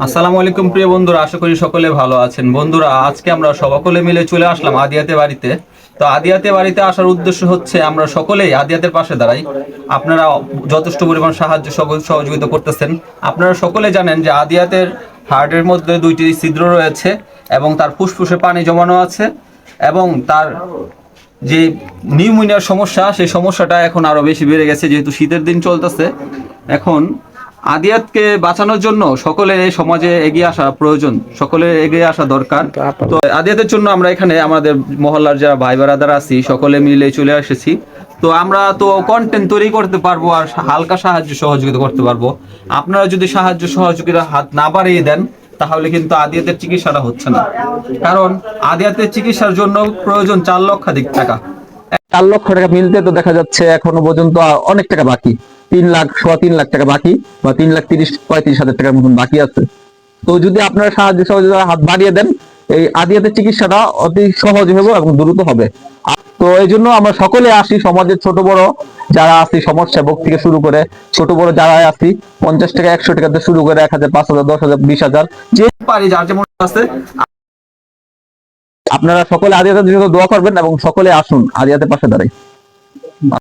আসসালামু আলাইকুম প্রিয় বন্ধুরা, আশা করি সকলে ভালো আছেন। বন্ধুরা, আজকে আমরা সকলে মিলে চলে আসলাম আদিয়াতে বাড়িতে। তো আদিয়াতে বাড়িতে আসার উদ্দেশ্য হচ্ছে আমরা সকলেই আদিয়াতের পাশে দাঁড়াই। আপনারা যথেষ্ট পরিমাণ সাহায্য সহযোগিতা করতেছেন। আপনারা সকলে জানেন যে আদিয়াতের হার্টের মধ্যে 2টি ছিদ্র রয়েছে এবং তার ফুসফুসে পানি জমানো আছে এবং তার যে নিউমোনিয়ার সমস্যা, সেই সমস্যাটা এখন আরো বেশি বেড়ে গেছে যেহেতু শীতের দিন চলতেছে। এখন আদিয়াতকে বাঁচানোর জন্য সকলে এই সমাজে এগিয়ে আসা প্রয়োজন, সকলে এগিয়ে আসা দরকার। তো আদিয়াতের জন্য আমরা এখানে আমাদের মহল্লার যারা ভাই ব্রাদার আছি সকলে মিলে চলে এসেছি। তো আমরা তো কন্টেন্ট তৈরি করতে পারবো আর হালকা সাহায্য সহযোগিতা করতে পারবো। আপনারা যদি সাহায্য সহযোগিতার হাত না বাড়িয়ে দেন তাহলে কিন্তু আদিয়াতের চিকিৎসাটা হচ্ছে না। কারণ আদিয়াতের চিকিৎসার জন্য প্রয়োজন 4 লক্ষাধিক টাকা। 4 লক্ষ টাকা মিলতে তো দেখা যাচ্ছে এখনো পর্যন্ত অনেক টাকা বাকি, 3 লাখ, 3.25 লাখ টাকা বাকি, বা 3,30,000-35,000 টাকার মতন বাকি আছে। তো যদি আপনারা সাহায্য সহযোগিতার হাত বাড়িয়ে দেন, এই আদিয়াতের চিকিৎসাটা অতি সহজ হবে এবং দ্রুত হবে। তো এই জন্য আমরা সকলে আসি, সমাজের ছোট বড় যারা আছি, সমাজসেবক থেকে শুরু করে ছোট বড় যারা আছি, 50 টাকা 100 টাকাতে শুরু করে 1,000, 5,000, 10,000, 20,000 যে পারি যার যেমন আছে। আপনারা সকলে আদিয়াতের জন্য দোয়া করবেন এবং সকলে আসুন আদিয়াতের পাশে দাঁড়াই।